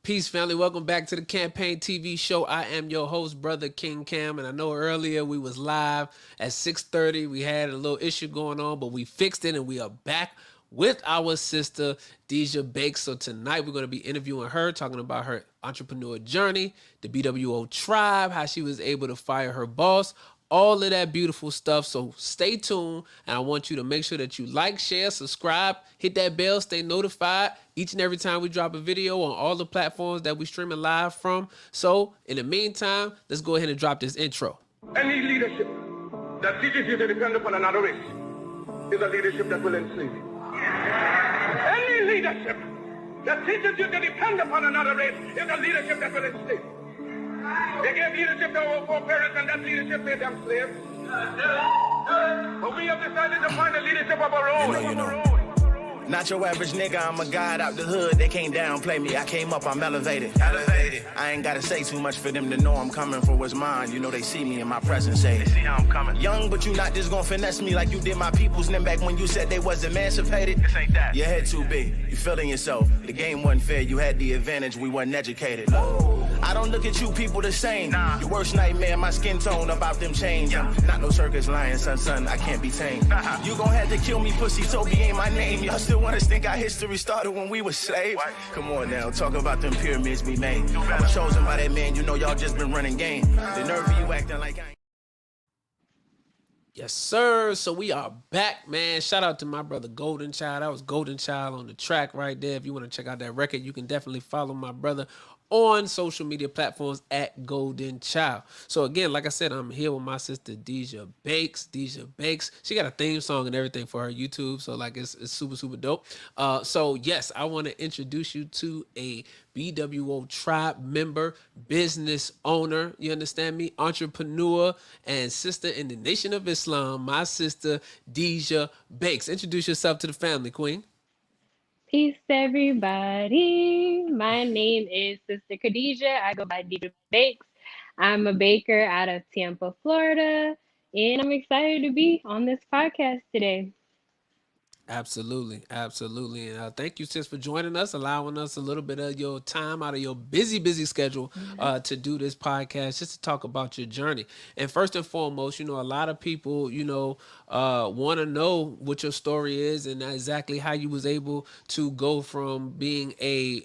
Peace, family. Welcome back to the Campaign TV show. I am your host, Brother King Cam, and I know earlier we was live at 6:30. We had a little issue going on, but we fixed it, and we are back with our sister, Dijah Bakes. So tonight we're going to be interviewing her, talking about her entrepreneur journey, the BWO tribe, how she was able to fire her boss, all of that beautiful stuff. So stay tuned, and I want you to make sure that you like, share, subscribe, hit that bell, stay notified each and every time we drop a video on all the platforms that we streaming live from. So in the meantime, let's go ahead and drop this intro. Any leadership that teaches you to depend upon another race is a leadership that will enslave you. Any leadership that teaches you to depend upon another race is a leadership that will enslave you. They gave leadership to our foreparents, and that leadership made them slaves. But we have decided to find a leadership of our own. Not your average nigga, I'm a god out the hood. They can't downplay me, I came up, I'm elevated. I ain't gotta say too much for them to know I'm coming for what's mine. You know they see me in my presence, say they see how I'm coming. Young, but you not just gonna finesse me like you did my peoples. Then back when you said they was emancipated. This ain't that. Your head too big, you feeling yourself. The game wasn't fair, you had the advantage, we wasn't educated. I don't look at you people the same. Nah. Your worst nightmare, my skin tone about them chains. Yeah. Not no circus lion, son, I can't be tamed. You gon' have to kill me, pussy, Toby ain't my name. Y'all still want us think our history started when we were slaves? What? Come on now, talk about them pyramids we made. I was chosen by that man, you know y'all just been running game. The nerve of you acting like I ain't. Yes, sir. So we are back, man. Shout out to my brother Golden Child. That was Golden Child on the track right there. If you want to check out that record, you can definitely follow my brother on social media platforms at Golden Child. So again, like I said, I'm here with my sister Dijah Bakes. Dijah Bakes. She got a theme song and everything for her YouTube. So like it's super, super dope. So yes, I want to introduce you to a BWO tribe member, business owner, you understand me, entrepreneur, and sister in the Nation of Islam, my sister Dijah Bakes. Introduce yourself to the family, Queen. Peace, everybody. My name is Sister Khadijah. I go by Dijah Bakes. I'm a baker out of Tampa, Florida, and I'm excited to be on this podcast today. Absolutely, absolutely. And thank you, sis, for joining us, allowing us a little bit of your time out of your busy, busy schedule to do this podcast, just to talk about your journey. And first and foremost, a lot of people, want to know what your story is and exactly how you was able to go from being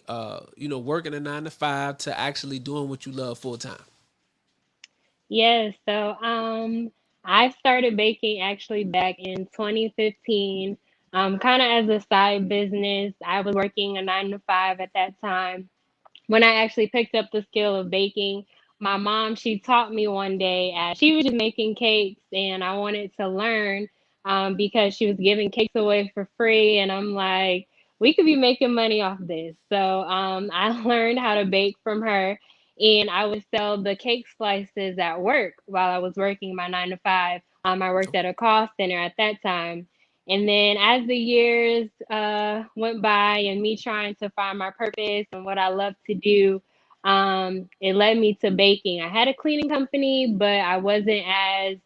working a 9 to 5 to actually doing what you love full time. Yes, so I started baking actually back in 2015, kind of as a side business. I was working a 9 to 5 at that time. When I actually picked up the skill of baking, my mom, she taught me one day as she was just making cakes, and I wanted to learn because she was giving cakes away for free. And I'm like, we could be making money off this. So I learned how to bake from her, and I would sell the cake slices at work while I was working my 9 to 5. I worked at a call center at that time. And then as the years went by and me trying to find my purpose and what I love to do, it led me to baking. I had a cleaning company, but I wasn't as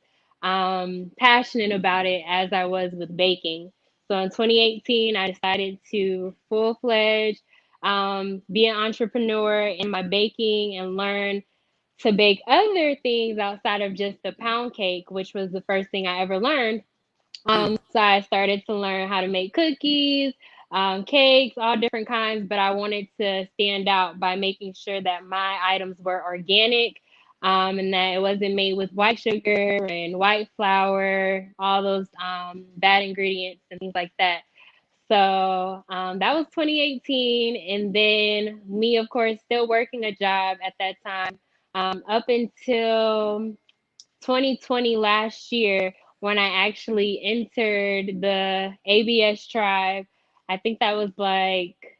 passionate about it as I was with baking. So in 2018, I decided to full fledged be an entrepreneur in my baking and learn to bake other things outside of just the pound cake, which was the first thing I ever learned. So I started to learn how to make cookies, cakes, all different kinds, but I wanted to stand out by making sure that my items were organic, and that it wasn't made with white sugar and white flour, all those bad ingredients and things like that. So that was 2018. And then me, of course, still working a job at that time, up until 2020 last year when I actually entered the ABS tribe. I think that was like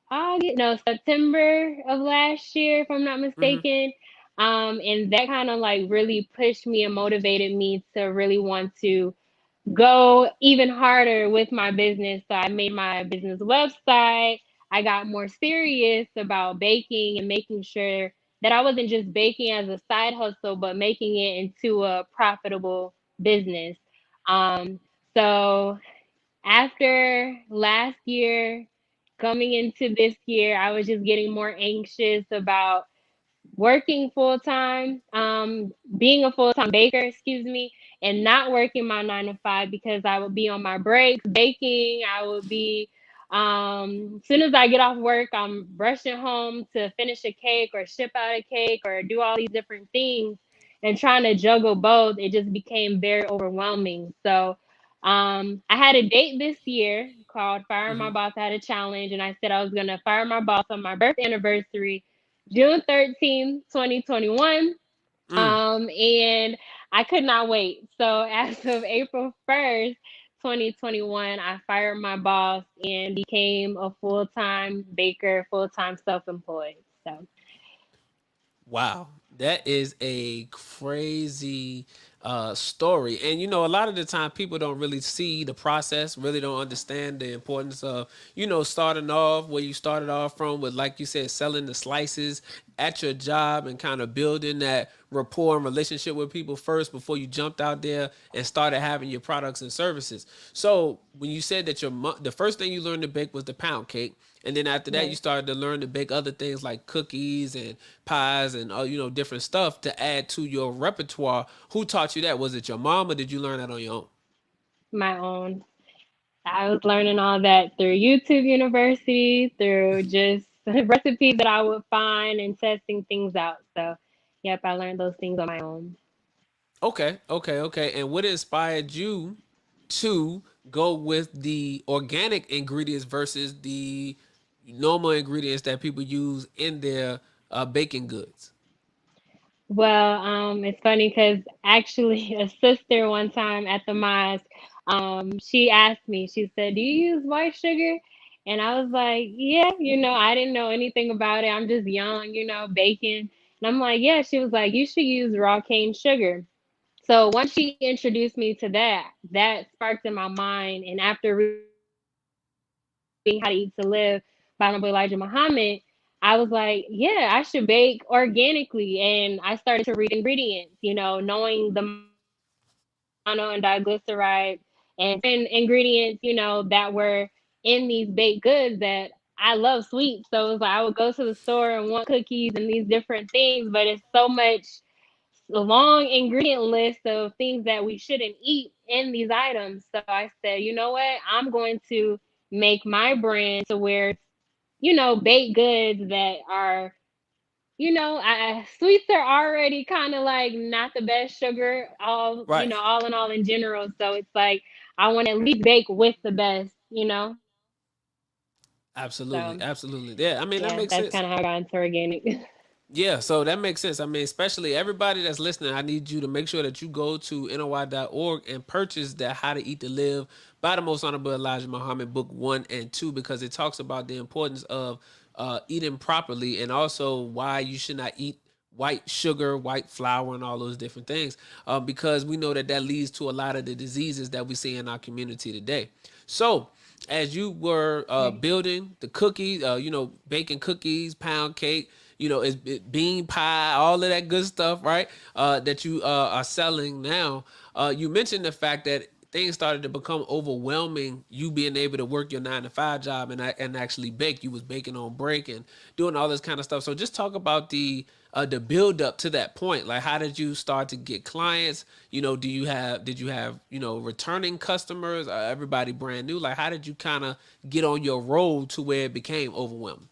August, no, September of last year, if I'm not Mm-hmm. mistaken. And that kind of like really pushed me and motivated me to really want to go even harder with my business. So I made my business website. I got more serious about baking and making sure that I wasn't just baking as a side hustle, but making it into a profitable business. Um, so after last year, coming into this year, I was just getting more anxious about working full time, being a full time baker, excuse me, and not working my 9 to 5 because I would be on my breaks baking. I would be, as soon as I get off work, I'm rushing home to finish a cake or ship out a cake or do all these different things. And trying to juggle both, it just became very overwhelming. So, I had a date this year called Fire My Hmm. Boss. I had a challenge, and I said I was going to fire my boss on my birth anniversary, June 13th, 2021. Mm. And I could not wait. So as of April 1st, 2021, I fired my boss and became a full-time baker, full-time self-employed. So Wow, that is a crazy story. And a lot of the time people don't really see the process, really don't understand the importance of, starting off where you started off from with, like you said, selling the slices at your job and kind of building that rapport and relationship with people first before you jumped out there and started having your products and services. So when you said that the first thing you learned to bake was the pound cake, and then after that, you yes, started to learn to bake other things like cookies and pies and different stuff to add to your repertoire. Who taught you that? Was it your mom or did you learn that on your own? my own. I was learning all that through YouTube University, through just recipes that I would find and testing things out. So, yep, I learned those things on my own. Okay, okay, okay. And what inspired you to go with the organic ingredients versus the normal ingredients that people use in their baking goods? Well, it's funny because actually a sister one time at the mosque, she asked me, she said, "Do you use white sugar?" And I was like, "Yeah, I didn't know anything about it. I'm just young, baking." And I'm like, "Yeah." She was like, "You should use raw cane sugar." So once she introduced me to that, that sparked in my mind. And after reading How to Eat to Live by Honorable Elijah Muhammad, I was like, yeah, I should bake organically. And I started to read the ingredients, knowing the mono and diglyceride and different ingredients, that were in these baked goods that I love sweets. So it was like I would go to the store and want cookies and these different things, but it's so much a long ingredient list of things that we shouldn't eat in these items. So I said, you know what? I'm going to make my brand to where it's, baked goods that are, sweets are already kind of like not the best sugar, Right. all in all in general. So it's like I want to at least bake with the best. Absolutely, So absolutely. Yeah, I mean that yeah, makes that's sense. kind of how I got into organic. Yeah, so that makes sense. I mean, especially everybody that's listening, I need you to make sure that you go to NOI.org and purchase that How to Eat to Live by the Most Honorable Elijah Muhammad, book 1 and 2, because it talks about the importance of eating properly and also why you should not eat white sugar, white flour, and all those different things, because we know that that leads to a lot of the diseases that we see in our community today. So, as you were Right. building the cookie, baking cookies, pound cake, bean pie, all of that good stuff, right? That you are selling now. You mentioned the fact that things started to become overwhelming. You being able to work your 9 to 5 job and actually bake. You was baking on break and doing all this kind of stuff. So just talk about the build up to that point. Like, how did you start to get clients? Did you have returning customers? Everybody brand new? Like, how did you kind of get on your road to where it became overwhelming?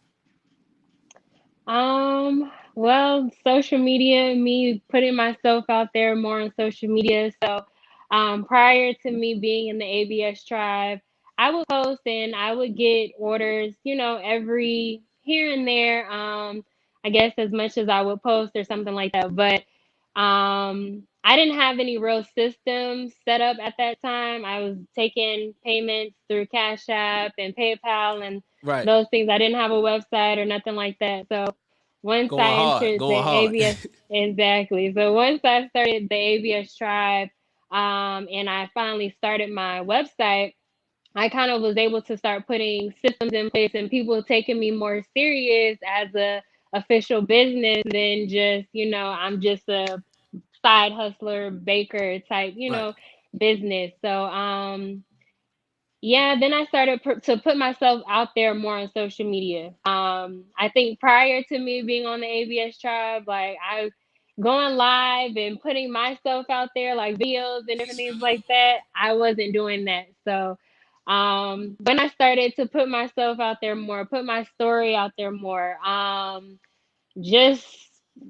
Well, social media, me putting myself out there more on social media. So, prior to me being in the ABS tribe, I would post and I would get orders, every here and there. I guess as much as I would post or something like that. But I didn't have any real systems set up at that time. I was taking payments through Cash App and PayPal and Right. those things. I didn't have a website or nothing like that. So once I Going hard, entered the going hard. ABS, exactly. So once I started the ABS tribe, and I finally started my website, I kind of was able to start putting systems in place and people taking me more serious as a official business than just, I'm just a side hustler, baker type, Right. business. So, Yeah, then I started to put myself out there more on social media. I think prior to me being on the ABS tribe, like I going live and putting myself out there, like videos and different things like that, I wasn't doing that. So, when I started to put myself out there more, put my story out there more, just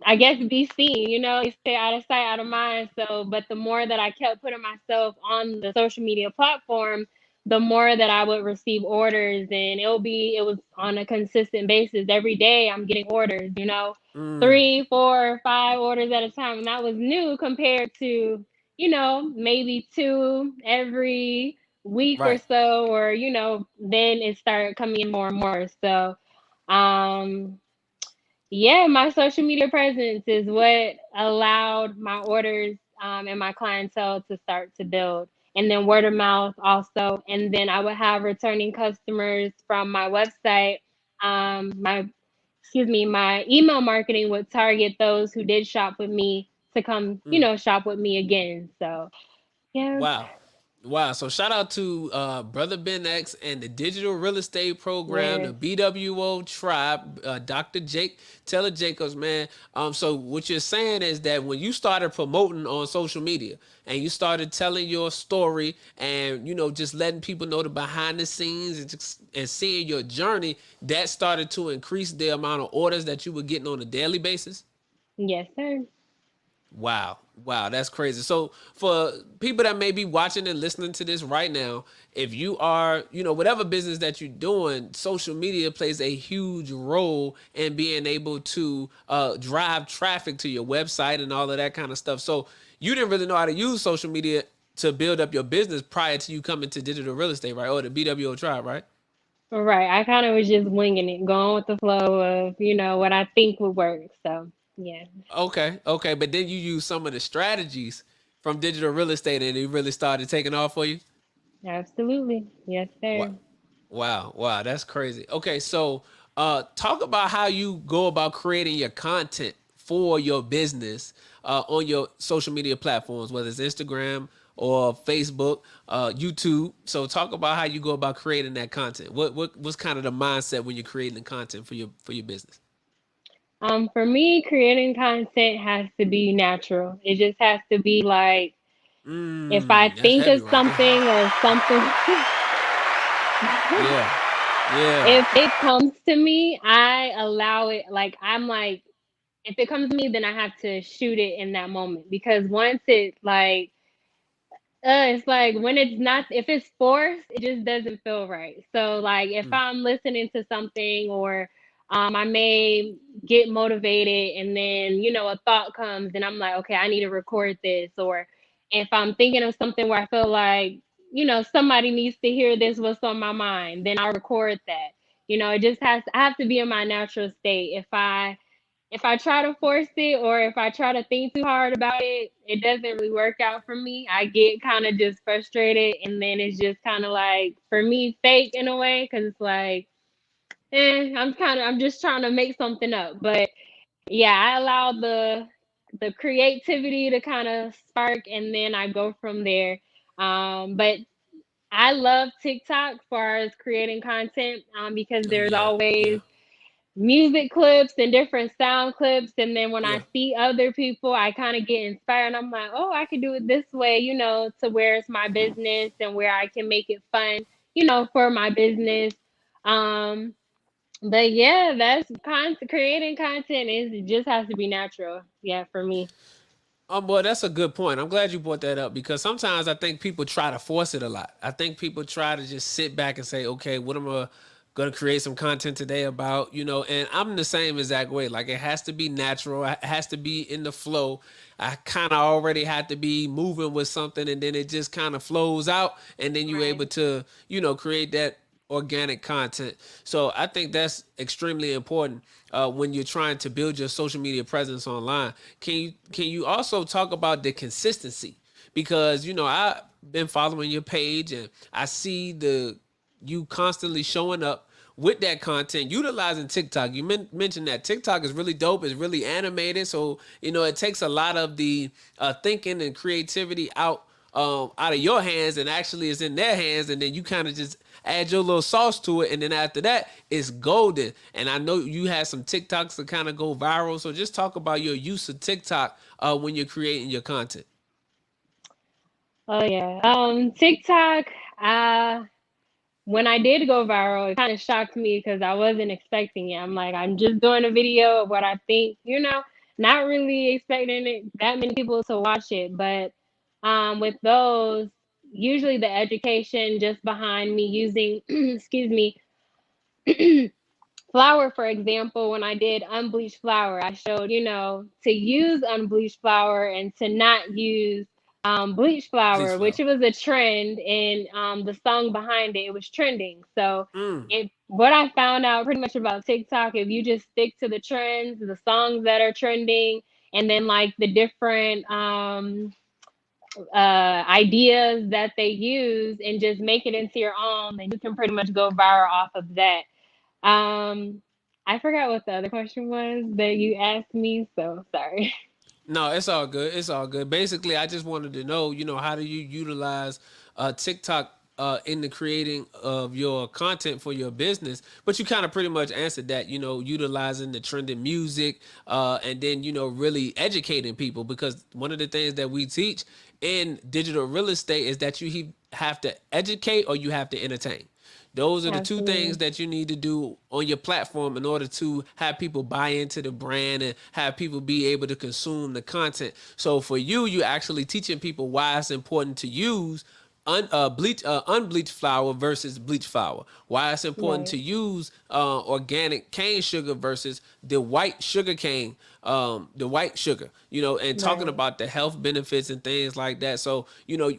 I guess be seen, they say out of sight, out of mind. So, but the more that I kept putting myself on the social media platform, the more that I would receive orders, and it was on a consistent basis. Every day I'm getting orders, Mm, 3, 4, 5 orders at a time. And that was new compared to, maybe 2 every week or right. so, or, then it started coming in more and more. So, um, yeah, my social media presence is what allowed my orders and my clientele to start to build. And then word of mouth also. And then I would have returning customers from my website. My my email marketing would target those who did shop with me to come, Mm. shop with me again. So yeah, Wow. Wow. So shout out to Brother Ben X and the Digital Real Estate Program, the yes. BWO Tribe, Dr. Jake Taylor Jacobs, man. So what you're saying is that when you started promoting on social media and you started telling your story and just letting people know the behind the scenes and seeing your journey, that started to increase the amount of orders that you were getting on a daily basis. Yes, sir. Wow. Wow, that's crazy. So for people that may be watching and listening to this right now, if you are, whatever business that you're doing, social media plays a huge role in being able to drive traffic to your website and all of that kind of stuff. So you didn't really know how to use social media to build up your business prior to you coming to digital real estate, right? Or the BWO tribe, right? Right. I kind of was just winging it, going with the flow of, what I think would work. So yeah. Okay, okay. But then you use some of the strategies from digital real estate and it really started taking off for you? Absolutely. Yes, Wow. sir. Wow, wow, that's crazy. Okay, so talk about how you go about creating your content for your business on your social media platforms, whether it's Instagram or Facebook, YouTube. So talk about how you go about creating that content. What's kind of the mindset when you're creating the content for your business? For me, creating content has to be natural. It just has to be like if I That's think heavy of right there. something or something, Yeah, yeah. if it comes to me, I allow it. Like I'm like, if it comes to me, then I have to shoot it in that moment because once it like it's like when it's not, if it's forced, it just doesn't feel right. So, like, if Mm, I'm listening to something or I may get motivated and then, a thought comes and I'm like, okay, I need to record this. Or if I'm thinking of something where I feel like, somebody needs to hear this, what's on my mind, then I'll record that. It just I have to be in my natural state. If I try to force it or if I try to think too hard about it, it doesn't really work out for me. I get kind of just frustrated, and then it's just kind of like for me fake in a way because it's like, I'm just trying to make something up. But yeah, I allow the creativity to kind of spark, and then I go from there. But I love TikTok as far as creating content because oh there's yeah, yeah, always music clips and different sound clips. And then when I yeah. see other people, I kind of get inspired. And I'm like, oh, I could do it this way, to where it's my business and where I can make it fun, for my business. Um, but yeah, that's creating content is it just has to be natural. Yeah, for me. Well, that's a good point. I'm glad you brought that up because sometimes I think people try to force it a lot. I think people try to just sit back and say, okay, what am I going to create some content today about, and I'm the same exact way. Like it has to be natural, it has to be in the flow. I kind of already have to be moving with something and then it just kind of flows out and then you're able Right. to, create that organic content. So I think that's extremely important when you're trying to build your social media presence online. Can you also talk about the consistency? Because I've been following your page and I see the you constantly showing up with that content, utilizing TikTok. You mentioned that TikTok is really dope. It's really animated, so it takes a lot of the thinking and creativity out out of your hands and actually it's in their hands, and then you kind of just add your little sauce to it, and then after that it's golden. And I know you had some TikToks to kind of go viral, so just talk about your use of TikTok when you're creating your content. Oh yeah. TikTok. Uh, when I did go viral, it kind of shocked me because I wasn't expecting it. I'm like, I'm just doing a video of what I think, not really expecting it that many people to watch it. But with those, usually the education just behind me using, excuse me, flour, for example, when I did unbleached flour, I showed, to use unbleached flour and to not use bleached Bleach flour, which flour. it was a trend, and the song behind it, it was trending. So Mm. what I found out pretty much about TikTok, if you just stick to the trends, the songs that are trending, and then like the different ideas that they use, and just make it into your own, then you can pretty much go viral off of that. um, I forgot what the other question was that you asked me, so sorry. No, it's all good. It's all good. Basically, I just wanted to know, how do you utilize TikTok in the creating of your content for your business? But you kind of pretty much answered that, utilizing the trending music and then, really educating people, because one of the things that we teach in digital real estate is that you have to educate or you have to entertain. Those are the two things Absolutely. that you need to do on your platform in order to have people buy into the brand and have people be able to consume the content. So for you, you actually teaching people why it's important to use unbleached flour versus bleached flour. Why it's important Right. to use organic cane sugar versus the white sugar. And talking Right. about the health benefits and things like that. So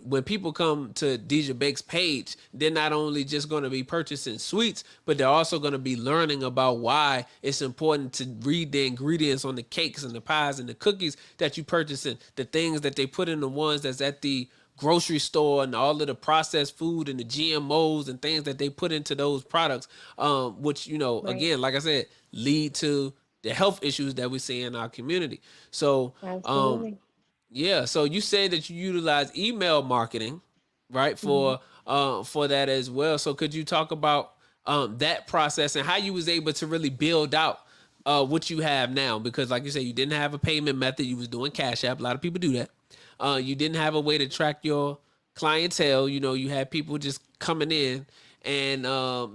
when people come to Dijah Bakes page, they're not only just going to be purchasing sweets, but they're also going to be learning about why it's important to read the ingredients on the cakes and the pies and the cookies that you purchase, and the things that they put in the ones that's at the grocery store, and all of the processed food and the GMOs and things that they put into those products, which, Right. again, like I said, lead to the health issues that we see in our community. So, Absolutely. yeah. So you said that you utilize email marketing, right, Mhm. for that as well. So could you talk about that process and how you was able to really build out what you have now? Because like you said, you didn't have a payment method. You was doing Cash App. A lot of people do that. You didn't have a way to track your clientele. You had people just coming in. And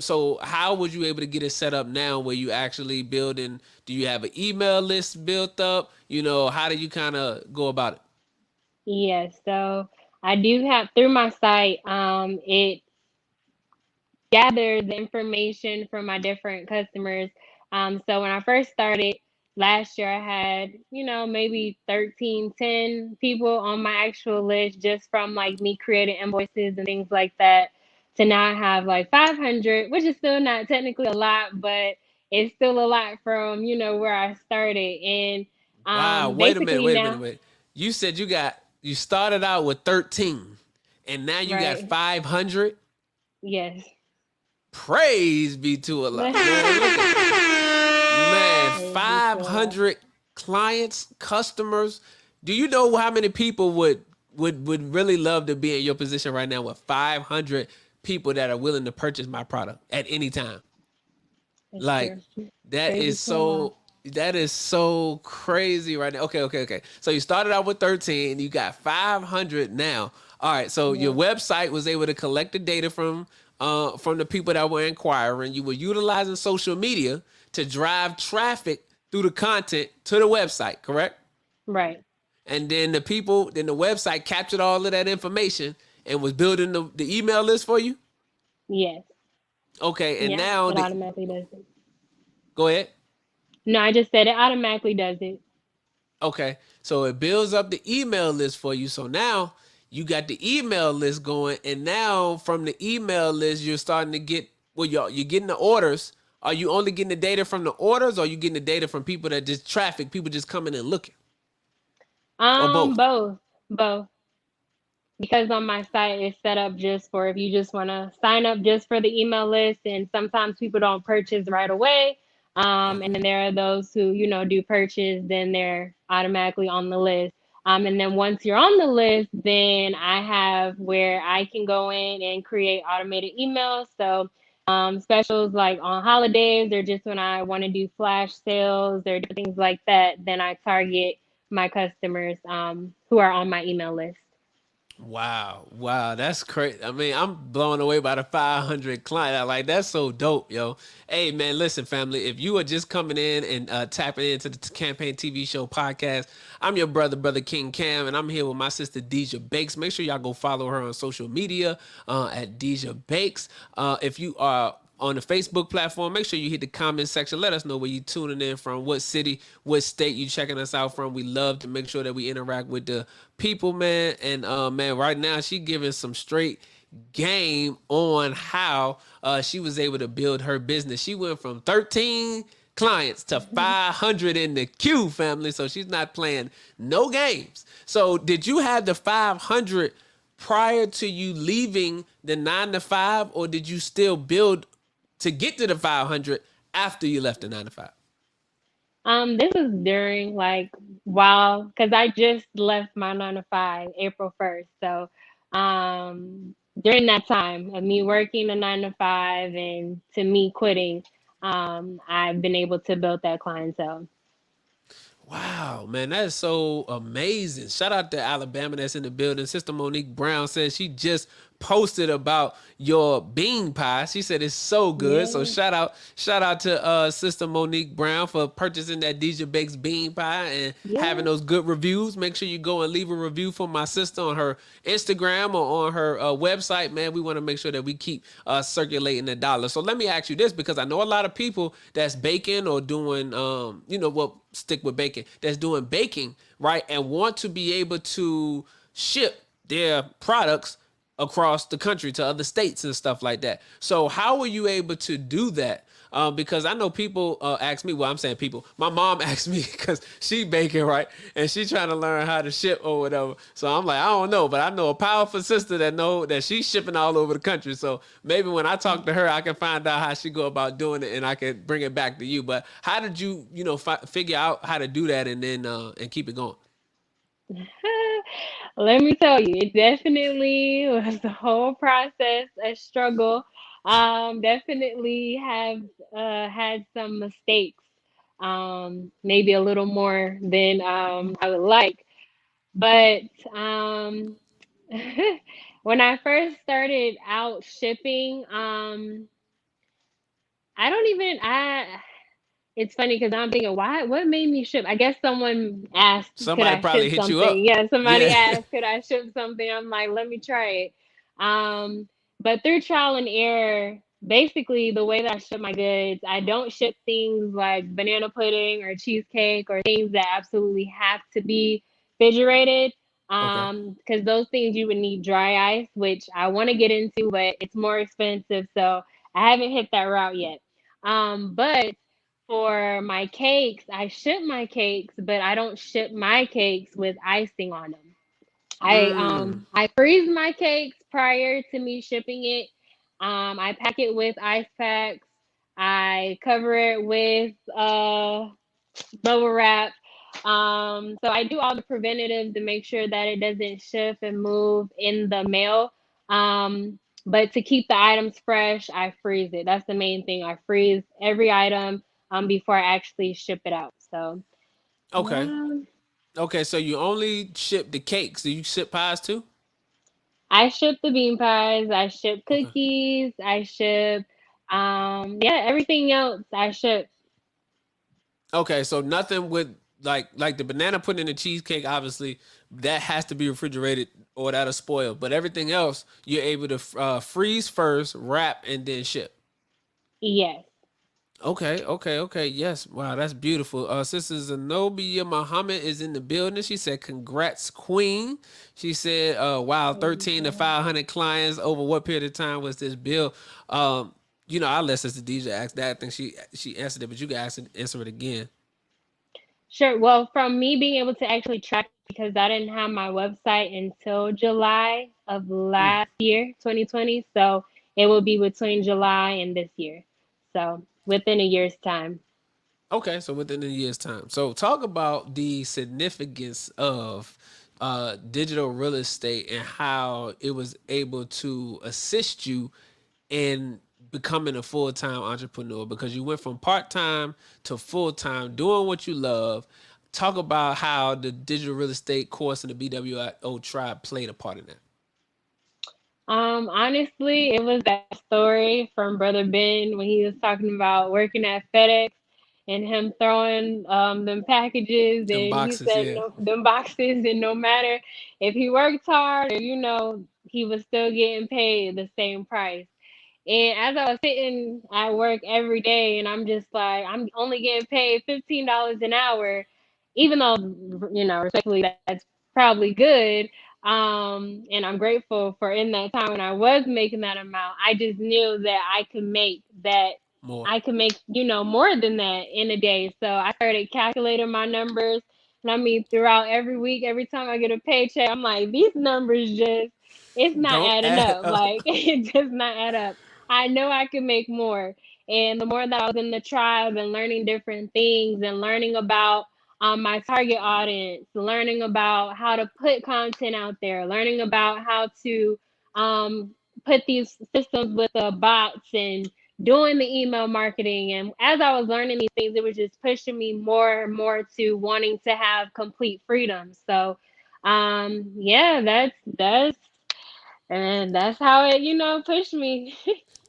so how was you able to get it set up now where you actually building? Do you have an email list built up? How do you kind of go about it? Yes. So I do have, through my site, it gathered the information from my different customers. So when I first started last year, I had, maybe 13, 10 people on my actual list, just from like me creating invoices and things like that. To now I have like 500, which is still not technically a lot, but it's still a lot from, where I started. And Wow, wait a minute, basically wait a minute, now, wait. You said you started out with 13 and now you got right? 500. Yes. Praise be to Allah. Man, look at Praise that. Man, be to Allah. 500 clients, customers. Do you know how many people would really love to be in your position right now with 500 people that are willing to purchase my product at any time? That's Like true. that Praise be is to Allah. so that is so crazy right now. Okay, okay, okay. So you started out with 13, you got 500 now. All right, so your Yeah. website was able to collect the data from the people that were inquiring. You were utilizing social media to drive traffic through the content to the website, correct? Right. And then the website captured all of that information and was building the email list for you. Yes. Okay, and Yeah. now It the automatically does it. go ahead. No, I just said it automatically does it. Okay. So it builds up the email list for you. So now you got the email list going, and now from the email list, you're starting to get you're getting the orders. Are you only getting the data from the orders, or are you getting the data from people that just traffic, people just coming and looking, or both? Both. Both. Because on my site it's set up just for if you just want to sign up just for the email list, and sometimes people don't purchase right away. And Okay. then there are those who, do purchase, then they're automatically on the list. And then once you're on the list, then I have where I can go in and create automated emails. So specials like on holidays or just when I want to do flash sales or things like that, then I target my customers who are on my email list. Wow, wow, that's crazy. I mean, I'm blown away by the 500 client. Like, that's so dope, yo. Hey, man, listen, family. If you are just coming in and tapping into the Campaign TV show podcast, I'm your brother King Cam, and I'm here with my sister Dijah Bakes. Make sure y'all go follow her on social media at Dijah Bakes. If you are on the Facebook platform, make sure you hit the comment section. Let us know where you tuning in from, what city, what state you checking us out from. We love to make sure that we interact with the people, man. And man, right now she giving some straight game on how she was able to build her business. She went from 13 clients to 500 in the queue, family. So she's not playing no games. So did you have the 500 prior to you leaving the 9 to 5, or did you still build to get to the 500 after you left the 9 to 5? This was during like while because I just left my 9 to 5 April 1st. So during that time of me working a 9 to 5 and to me quitting, I've been able to build that clientele. Wow, man, that is so amazing. Shout out to Alabama that's in the building. Sister Monique Brown says she just posted about your bean pie. She said it's so good. So Yeah. shout out to Sister Monique Brown for purchasing that Dijah Bakes bean pie and having Yeah. those good reviews. Make sure you go and leave a review for my sister on her Instagram or on her website. Man, we want to make sure that we keep circulating the dollar. So let me ask you this, because I know a lot of people that's baking or doing well, stick with baking, that's doing baking, right, and want to be able to ship their products across the country to other states and stuff like that. So how were you able to do that? Because I know people ask me. Well, I'm saying people. My mom asked me because she baking, right, and she trying to learn how to ship or whatever. So I'm like, I don't know, but I know a powerful sister that know that she's shipping all over the country. So maybe when I talk to her, I can find out how she go about doing it, and I can bring it back to you. But how did you, figure out how to do that and then and keep it going? Let me tell you, it definitely was the whole process, a struggle. Definitely have had some mistakes, maybe a little more than I would like. But when I first started out shipping, I don't even I it's funny because I'm thinking, why? What made me ship? I guess someone asked, could Somebody I probably ship hit you something? up. Yeah, somebody Yeah. asked, could I ship something? I'm like, let me try it. Um, but through trial and error, basically the way that I ship my goods, I don't ship things like banana pudding or cheesecake or things that absolutely have to be refrigerated. Okay. Because those things you would need dry ice, which I want to get into, but it's more expensive, so I haven't hit that route yet. But for my cakes, I ship my cakes, but I don't ship my cakes with icing on them. Mm. I freeze my cakes prior to me shipping it. I pack it with ice packs. I cover it with bubble wrap. So I do all the preventative to make sure that it doesn't shift and move in the mail. But to keep the items fresh, I freeze it. That's the main thing. I freeze every item before I actually ship it out. So Okay. yeah, Okay, so you only ship the cakes. Do you ship pies too? I ship the bean pies. I ship Okay. cookies. I ship yeah, everything else I ship. Okay, so nothing with like the banana pudding and the cheesecake. Obviously, that has to be refrigerated or that'll spoil. But everything else, you're able to freeze first, wrap, and then ship. Yes. Okay. Yes. Wow, that's beautiful. Sister Zenobia Muhammad is in the building. She said, "Congrats, Queen." She said, "Wow, Thank 13 to you. 500 clients over what period of time was this bill?" Um, I'll let Sister DJ ask that. I think she answered it, but you can answer it again. Sure. Well, from me being able to actually track it because I didn't have my website until July of Mm. last year, 2020. So it will be between July and this year. So within a year's time. Okay, so within a year's time. So talk about the significance of digital real estate and how it was able to assist you in becoming a full time entrepreneur because you went from part time to full time doing what you love. Talk about how the digital real estate course and the BWO tribe played a part in that. Honestly, it was that story from Brother Ben when he was talking about working at FedEx and him throwing them packages, Them and he boxes, said yeah. no, them boxes, and no matter if he worked hard or he was still getting paid the same price. And as I was sitting at work every day, and I'm just like, I'm only getting paid $15 an hour, even though, respectfully, that's probably good. And I'm grateful for in that time when I was making that amount, I just knew that More. I could make, more than that in a day. So I started calculating my numbers. And I mean, throughout every week, every time I get a paycheck, I'm like, these numbers just, it's not Don't adding add up. Like, up. it does not add up. I know I can make more. And the more that I was in the tribe and learning different things and learning about my target audience, learning about how to put content out there, learning about how to put these systems with the bots and doing the email marketing. And as I was learning these things, it was just pushing me more and more to wanting to have complete freedom. So, yeah, that's how it, pushed me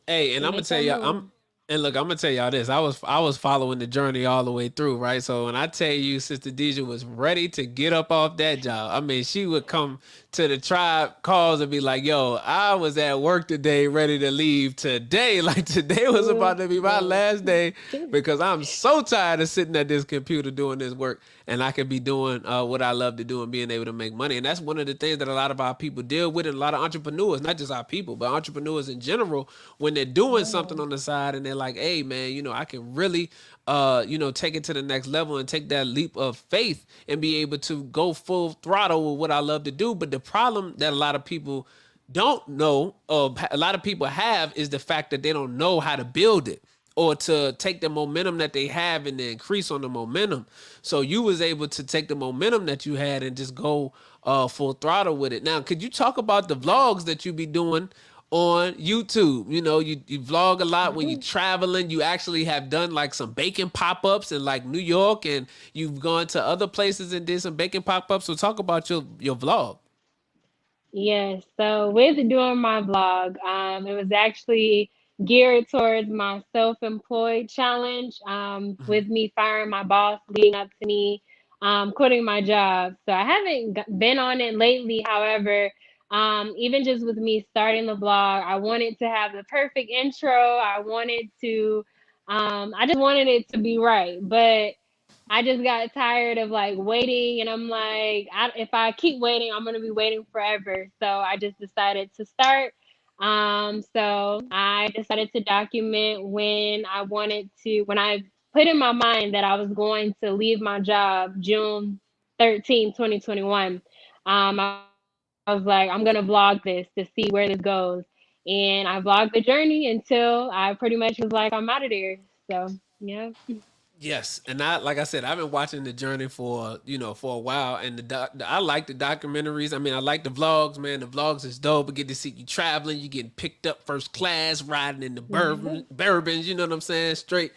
Hey, and to I'm gonna make tell that y'all, move. I'm gonna tell y'all this. I was following the journey all the way through, right? So when I tell you, Sister Deja was ready to get up off that job. I mean, she would come to the tribe calls and be like, "Yo, I was at work today, ready to leave today. Like today was about to be my Yes. last day because I'm so tired of sitting at this computer doing this work, and I could be doing what I love to do and being able to make money. And that's one of the things that a lot of our people deal with, and a lot of entrepreneurs, not just our people, but entrepreneurs in general, when they're doing Yeah. something on the side and they're like, hey man, I can really take it to the next level and take that leap of faith and be able to go full throttle with what I love to do. But the problem that a lot of people don't know, or a lot of people have, is the fact that they don't know how to build it or to take the momentum that they have and to increase on the momentum. So you was able to take the momentum that you had and just go full throttle with it. Now, could you talk about the vlogs that you be doing on YouTube? You vlog a lot when you're Mhm. traveling. You actually have done like some baking pop-ups in like New York, and you've gone to other places and did some baking pop-ups. So talk about your vlog. Yes. So with doing my vlog, it was actually geared towards my self-employed challenge. With me firing my boss, leading up to me quitting my job. So I haven't been on it lately. However, even just with me starting the vlog, I wanted to have the perfect intro. I just wanted it to be right, but I just got tired of like waiting, and I'm like, if I keep waiting, I'm gonna be waiting forever. So I just decided to start. So I decided to document when I put in my mind that I was going to leave my job June 13, 2021. I was like, I'm gonna vlog this to see where this goes, and I vlogged the journey until I pretty much was like, I'm out of there. So yeah. Yes, and like I said, I've been watching the journey for a while, and I like the documentaries. I mean, I like the vlogs, man. The vlogs is dope. I get to see you traveling, you getting picked up first class, riding in the bourbons. You know what I'm saying? Straight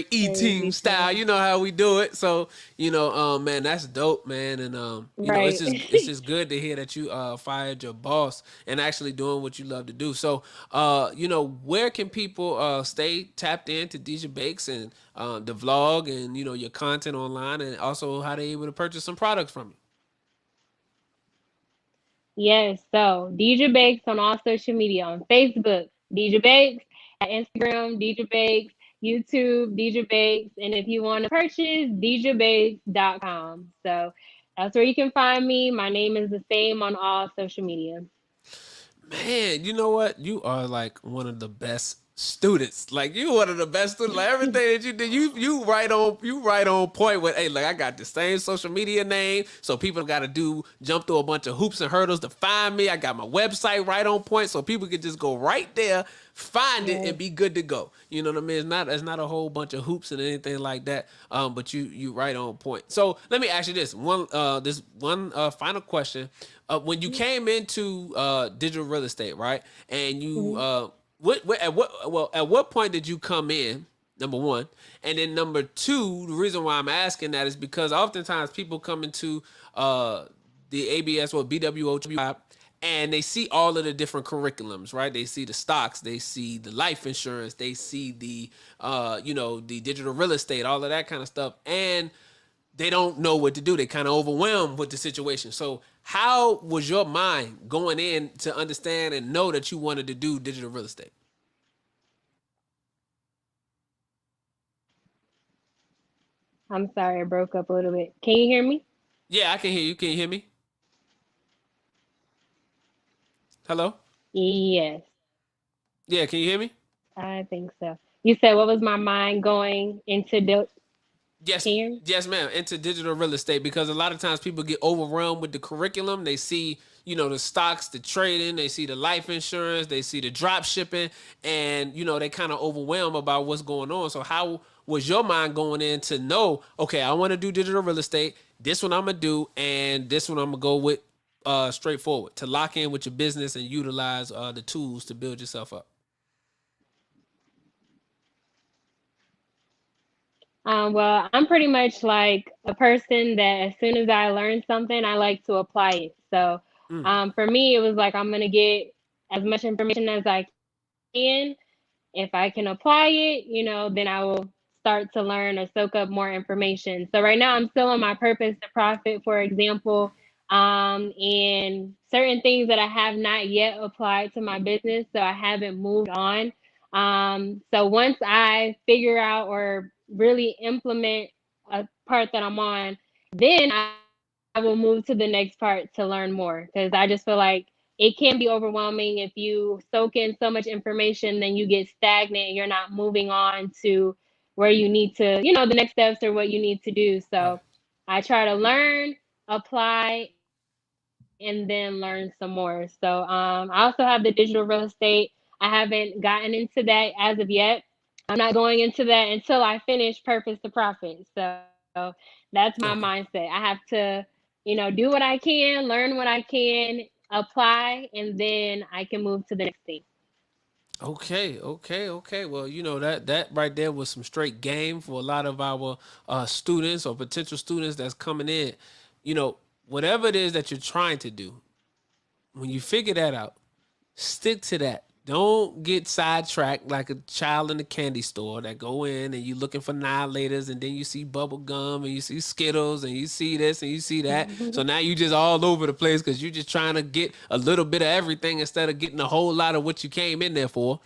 E-team Crazy style. stuff. You know how we do it. So man, that's dope, man. And Right. it's just good to hear that you fired your boss and actually doing what you love to do. So where can people stay tapped into Dijah Bakes and the vlog and your content online, and also how they able to purchase some products from you? Yes. So Deja Bakes on all social media, on Facebook, Deja Bakes, at Instagram, Deja Bakes, YouTube, Deja Bakes, and if you want to purchase, DejaBakes.com. So that's where you can find me. My name is the same on all social media. Man, you know what? You are like one of the best students. Like you one of the best students. Like everything that you did, you right on point with. Hey, look, I got the same social media name, so people got to do jump through a bunch of hoops and hurdles to find me. I got my website right on point, so people could just go right there, find it, Yes. and be good to go. You know what I mean? It's not a whole bunch of hoops and anything like that. But you right on point. So let me ask you this one final question. When you came into digital real estate, right, and you Mhm. at what point did you come in? Number one, and then number two. The reason why I'm asking that is because oftentimes people come into the ABS or BWO and they see all of the different curriculums, right? They see the stocks, they see the life insurance, they see the the digital real estate, all of that kind of stuff, and they don't know what to do. They kind of overwhelmed with the situation. So, how was your mind going in to understand and know that you wanted to do digital real estate? I'm sorry, I broke up a little bit. Can you hear me? Yeah, I can hear you. Can you hear me? Hello? Yes, Yeah, can you hear me? I think so. You said what was my mind going into Yes, can you hear me? yes, ma'am. Into digital real estate because a lot of times people get overwhelmed with the curriculum. They see, the stocks, the trading, they see the life insurance, they see the drop shipping, and they kind of overwhelmed about what's going on. So how was your mind going in to know, okay, I want to do digital real estate. This one I'm gonna do, and this one I'm gonna go with straightforward to lock in with your business and utilize the tools to build yourself up. Well, I'm pretty much like a person that as soon as I learn something, I like to apply it. So for me, it was like I'm gonna get as much information as I can. If I can apply it, then I will start to learn or soak up more information. So right now, I'm still on my purpose to profit, for example, and certain things that I have not yet applied to my business, so I haven't moved on. So once I figure out or really implement a part that I'm on, then I will move to the next part to learn more because I just feel like it can be overwhelming if you soak in so much information, then you get stagnant and you're not moving on to where you need to, the next steps or what you need to do. Right. So I try to learn, apply, and then learn some more. So I also have the digital real estate. I haven't gotten into that as of yet. I'm not going into that until I finish Purpose to Profit. So that's my mindset. I Okay. have to, do what I can, learn what I can, apply, and then I can move to the next thing. Okay. Well, that right there was some straight game for a lot of our students or potential students that's coming in. You know, whatever it is that you're trying to do, when you figure that out, stick to that. Don't get sidetracked like a child in the candy store that go in and you looking for annihilators and then you see bubble gum and you see Skittles and you see this and you see that. So now you just all over the place because you're just trying to get a little bit of everything instead of getting a whole lot of what you came in there for.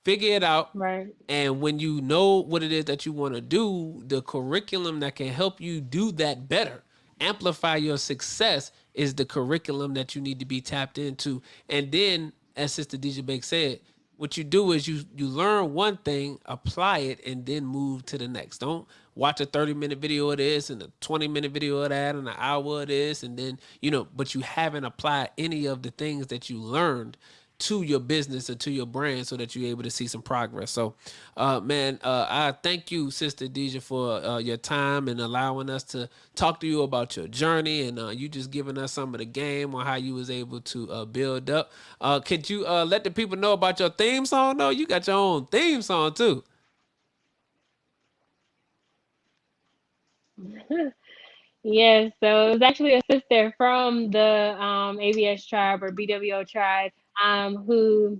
Figure it out. Right. And when you know what it is that you want to do, the curriculum that can help you do that better, amplify your success, is the curriculum that you need to be tapped into. And then, as Sister DJ Bake said, what you do is you learn one thing, apply it, and then move to the next. Don't watch a 30-minute video of this and a 20-minute video of that and an hour of this, and then but you haven't applied any of the things that you learned to your business or to your brand so that you're able to see some progress. So, man, I thank you, Sister Deja, for your time and allowing us to talk to you about your journey and you just giving us some of the game on how you was able to build up. Could you let the people know about your theme song? No, you got your own theme song too. Yes, so it was actually a sister from the ABS tribe or BWO tribe who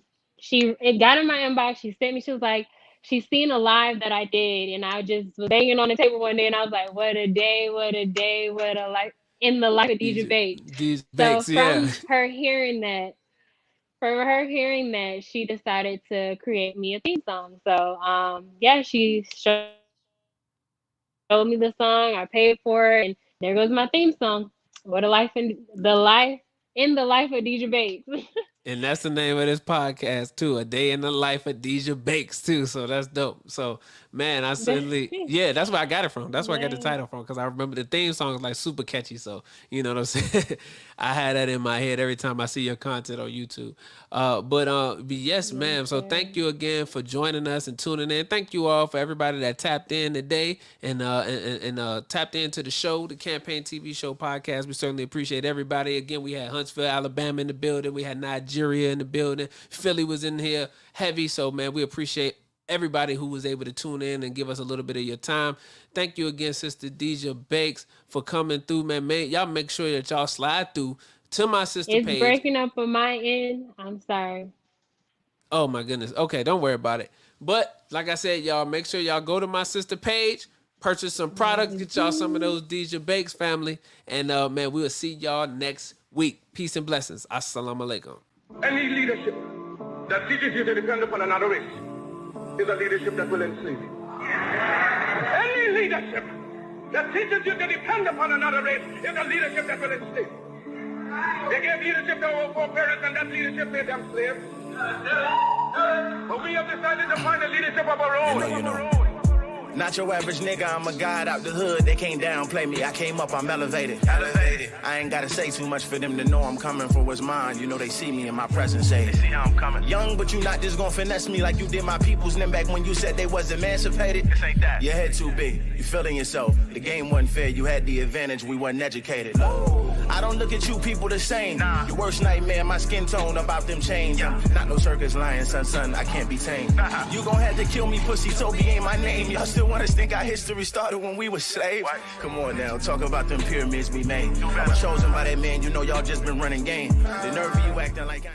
it got in my inbox. She sent me, she was like, she's seen a live that I did, and I just was banging on the table one day, and I was like, what a day, what a day, what a life in the life of Deja DJ, Bakes. DJ So Bakes, yeah. from her hearing that, she decided to create me a theme song. So yeah, she showed me the song, I paid for it, and there goes my theme song. What a life in the life of Deja Bakes. And that's the name of this podcast too. A Day in the Life of Dijah Bakes too. So that's dope. So man, I certainly that's where I got it from. That's where I got the Nice. title from because I remember the theme song is like super catchy. So you know what I'm saying. I had that in my head every time I see your content on YouTube. But yes, Yes, ma'am. So sir. thank you again for joining us and tuning in. Thank you all for everybody that tapped in today and tapped into the show, the Campaign TV Show podcast. We certainly appreciate everybody. Again, we had Huntsville, Alabama in the building. We had Nigeria in the building. Philly was in here heavy. So man, we appreciate everybody who was able to tune in and give us a little bit of your time. Thank you again, Sister Dijah Bakes, for coming through, man. Y'all make sure that y'all slide through to my sister It's page. breaking up on my end. I'm sorry. Oh my goodness. Okay, don't worry about it. But like I said, y'all make sure y'all go to my sister page, purchase some products, get y'all some of those Dijah Bakes family, and man, we will see y'all next week. Peace and blessings. Assalamu alaikum. Any leadership that teaches you to depend upon another race is a leadership that will enslave you. Any leadership that teaches you to depend upon another race is a leadership that will enslave you. They gave leadership to our foreparents, and that leadership made them slaves. But we have decided to find a leadership of our own. You know. Not your average nigga, I'm a god out the hood. They can't downplay me. I came up, I'm elevated. I ain't gotta say too much for them to know I'm coming for what's mine. You know they see me in my presence, say they see how I'm coming. Young, but you not just gonna finesse me like you did my peoples. Then back when you said they was emancipated. This ain't that. Your head too big, you feeling yourself. The game wasn't fair, you had the advantage, we wasn't educated. I don't look at you people the same. Nah. Your worst nightmare, my skin tone about them chains. Yeah. Not no circus lion, son, I can't be tamed. You gon' have to kill me, pussy, Toby ain't my name. Y'all still wanna think our history started when we were slaves? What? Come on now, talk about them pyramids we made. I was chosen by that man, you know y'all just been running game. The nerve of you acting like